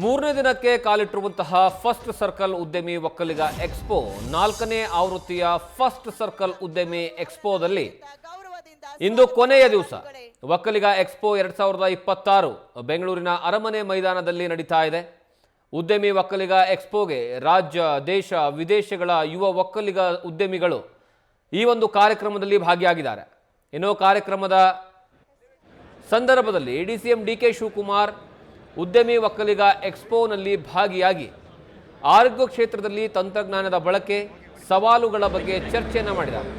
ಮೂರನೇ ದಿನಕ್ಕೆ ಕಾಲಿಟ್ಟಿರುವಂತಹ first circle ಉದ್ಯಮಿ ಒಕ್ಕಲಿಗ ಎಕ್ಸ್ಪೋ 4ನೇ ಆವೃತ್ತಿಯ ಫಸ್ಟ್ ಸರ್ಕಲ್ ಉದ್ಯಮಿ ಎಕ್ಸ್ಪೋದಲ್ಲಿ ಇಂದು ಕೊನೆಯ ದಿವಸ ಒಕ್ಕಲಿಗ ಎಕ್ಸ್ಪೋ 2026 ಬೆಂಗಳೂರಿನ ಅರಮನೆ ಮೈದಾನದಲ್ಲಿ ನಡೀತಾ ಇದೆ. ಉದ್ಯಮಿ ಒಕ್ಕಲಿಗ ಎಕ್ಸ್ಪೋಗೆ ರಾಜ್ಯ ದೇಶ ವಿದೇಶಗಳ ಯುವ ಒಕ್ಕಲಿಗ ಉದ್ಯಮಿಗಳು ಈ ಒಂದು ಕಾರ್ಯಕ್ರಮದಲ್ಲಿ ಭಾಗಿಯಾಗಿದ್ದಾರೆ. ಇನ್ನು ಕಾರ್ಯಕ್ರಮದ ಸಂದರ್ಭದಲ್ಲಿ ಡಿಸಿಎಂ ಡಿಕೆ ಶಿವಕುಮಾರ್ ಉದ್ಯಮಿ ಒಕ್ಕಲಿಗ ಎಕ್ಸ್ಪೋನಲ್ಲಿ ಭಾಗಿಯಾಗಿ ಆರೋಗ್ಯ ಕ್ಷೇತ್ರದಲ್ಲಿ ತಂತ್ರಜ್ಞಾನದ ಬಳಕೆ ಸವಾಲುಗಳ ಬಗ್ಗೆ ಚರ್ಚೆಯನ್ನು ಮಾಡಿದ್ದಾರೆ.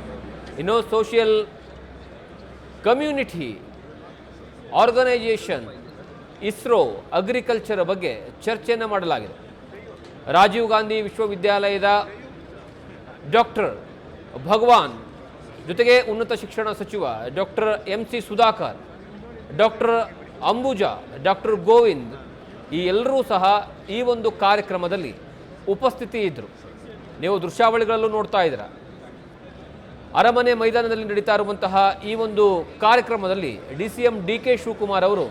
ಇನ್ನು social community organisation ISRO agriculture ಬಗ್ಗೆ ಚರ್ಚೆಯನ್ನು ಮಾಡಲಾಗಿದೆ. ರಾಜೀವ್ ಗಾಂಧಿ ವಿಶ್ವವಿದ್ಯಾಲಯದ ಡಾಕ್ಟರ್ ಭಗವಾನ್ ಜೊತೆಗೆ ಉನ್ನತ ಶಿಕ್ಷಣ ಸಚಿವ doctor MC Sudhakar, doctor Ambuja, doctor Govind ಈ ಎಲ್ಲರೂ ಸಹ ಈ ಒಂದು ಕಾರ್ಯಕ್ರಮದಲ್ಲಿ ಉಪಸ್ಥಿತಿ ಇದ್ದರು. ನೀವು ದೃಶ್ಯಾವಳಿಗಳಲ್ಲೂ ನೋಡ್ತಾ ಇದ್ದೀರಾ. ಅರಮನೆ ಮೈದಾನದಲ್ಲಿ ನಡೀತಾ ಇರುವಂತಹ ಈ ಒಂದು ಕಾರ್ಯಕ್ರಮದಲ್ಲಿ ಡಿಸಿಎಂ ಡಿಕೆ ಶಿವಕುಮಾರ್ ಅವರು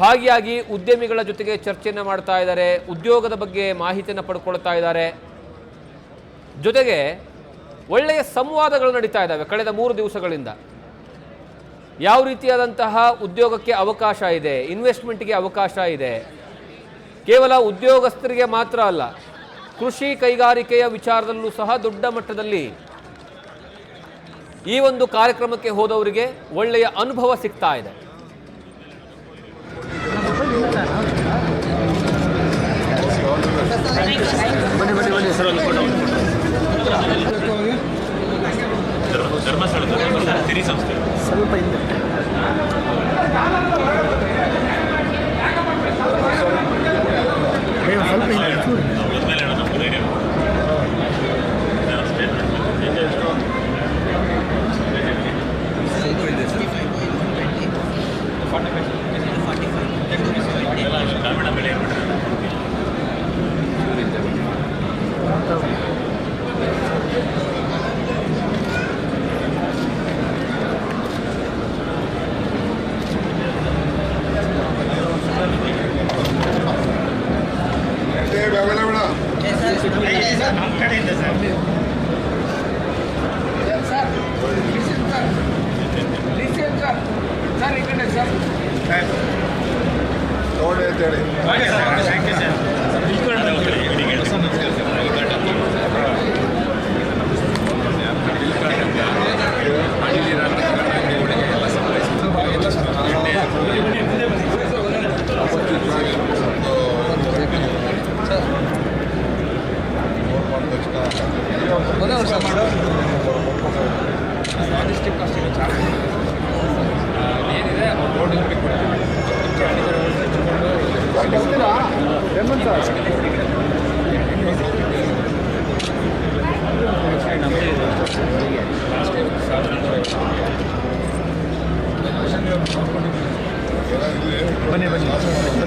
ಭಾಗಿಯಾಗಿ ಉದ್ಯಮಿಗಳ ಜೊತೆಗೆ ಚರ್ಚೆಯನ್ನು ಮಾಡ್ತಾ ಇದ್ದಾರೆ. ಉದ್ಯೋಗದ ಬಗ್ಗೆ ಮಾಹಿತಿಯನ್ನು ಪಡ್ಕೊಳ್ತಾ ಇದ್ದಾರೆ. ಜೊತೆಗೆ ಒಳ್ಳೆಯ ಸಂವಾದಗಳು ನಡೀತಾ ಇದ್ದಾವೆ ಕಳೆದ 3 ದಿವಸಗಳಿಂದ. ಯಾವ ರೀತಿಯಾದಂತಹ ಉದ್ಯೋಗಕ್ಕೆ ಅವಕಾಶ ಇದೆ, ಇನ್ವೆಸ್ಟ್ಮೆಂಟ್ಗೆ ಅವಕಾಶ ಇದೆ, ಕೇವಲ ಉದ್ಯೋಗಸ್ಥರಿಗೆ ಮಾತ್ರ ಅಲ್ಲ, ಕೃಷಿ ಕೈಗಾರಿಕೆಯ ವಿಚಾರದಲ್ಲೂ ಸಹ ದೊಡ್ಡ ಮಟ್ಟದಲ್ಲಿ ಈ ಒಂದು ಕಾರ್ಯಕ್ರಮಕ್ಕೆ ಹೋದವರಿಗೆ ಒಳ್ಳೆಯ ಅನುಭವ ಸಿಗ್ತಾ ಇದೆ. ಸ್ವಲ್ಪ ಹಿಂದೆ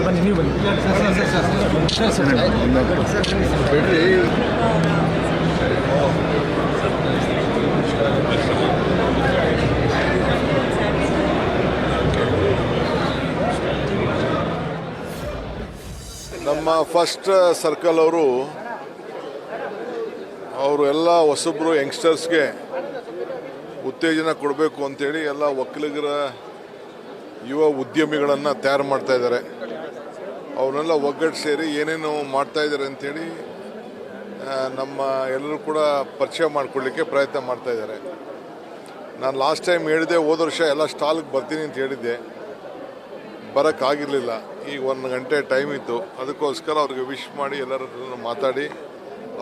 ಬನ್ನಿ ನೀವು ಬನ್ನಿ ನಮ್ಮ ಫಸ್ಟ್ ಸರ್ಕಲ್ ಅವರು ಎಲ್ಲ ಹೊಸಬ್ರು ಯಂಗ್ಸ್ಟರ್ಸ್ಗೆ ಉತ್ತೇಜನ ಕೊಡಬೇಕು ಅಂತೇಳಿ ಎಲ್ಲ ಒಕ್ಕಲಿಗರ ಯುವ ಉದ್ಯಮಿಗಳನ್ನು ತಯಾರು ಮಾಡ್ತಾ ಇದ್ದಾರೆ. ಅವನ್ನೆಲ್ಲ ಒಗ್ಗಟ್ಟು ಸೇರಿ ಏನೇನು ಮಾಡ್ತಾ ಇದ್ದಾರೆ ಅಂಥೇಳಿ ನಮ್ಮ ಎಲ್ಲರೂ ಕೂಡ ಪರಿಚಯ ಮಾಡಿಕೊಳ್ಳಿಕ್ಕೆ ಪ್ರಯತ್ನ ಮಾಡ್ತಾ ಇದ್ದಾರೆ. ನಾನು ಲಾಸ್ಟ್ ಟೈಮ್ ಹೇಳಿದೆ, ಹೋದ ವರ್ಷ ಎಲ್ಲ ಸ್ಟಾಲ್ಗೆ ಬರ್ತೀನಿ ಅಂತ ಹೇಳಿದ್ದೆ, ಬರೋಕ್ಕಾಗಿರಲಿಲ್ಲ. ಈಗ 1 ಗಂಟೆ ಟೈಮ್ ಇತ್ತು. ಅದಕ್ಕೋಸ್ಕರ ಅವ್ರಿಗೆ ವಿಶ್ ಮಾಡಿ ಎಲ್ಲರ ಹತ್ರ ಮಾತಾಡಿ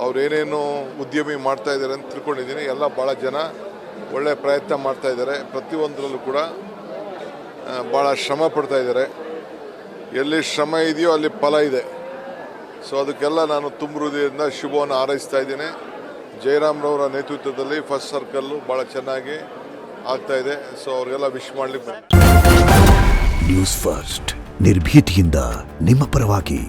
ಅವರೇನೇನು ಉದ್ಯಮಿ ಮಾಡ್ತಾ ಇದ್ದಾರೆ ಅಂತ ತಿಳ್ಕೊಂಡಿದ್ದೀನಿ. ಎಲ್ಲ ಭಾಳ ಜನ ಒಳ್ಳೆಯ ಪ್ರಯತ್ನ ಮಾಡ್ತಾ ಇದ್ದಾರೆ. ಪ್ರತಿಯೊಂದರಲ್ಲೂ ಕೂಡ ಭಾಳ ಶ್ರಮ ಪಡ್ತಾ ಇದ್ದಾರೆ. ಎಲ್ಲಿ ಶ್ರಮ ಇದೆಯೋ ಅಲ್ಲಿ ಫಲ ಇದೆ. ಸೊ ಅದಕ್ಕೆಲ್ಲ ನಾನು ತುಂಬ ಹೃದಯದಿಂದ ಶುಭವನ್ನು ಹಾರೈಸ್ತಾ ಇದ್ದೀನಿ. ಜಯರಾಮ್ರವರ ನೇತೃತ್ವದಲ್ಲಿ ಫಸ್ಟ್ ಸರ್ಕಲ್ಲು ಭಾಳ ಚೆನ್ನಾಗಿ ಆಗ್ತಾ ಇದೆ. ಸೊ ಅವ್ರಿಗೆಲ್ಲ ವಿಶ್ ಮಾಡಲಿಕ್ಕೆ ನ್ಯೂಸ್ ಫಸ್ಟ್ ನಿರ್ಭೀತಿಯಿಂದ ನಿಮ್ಮ ಪರವಾಗಿ.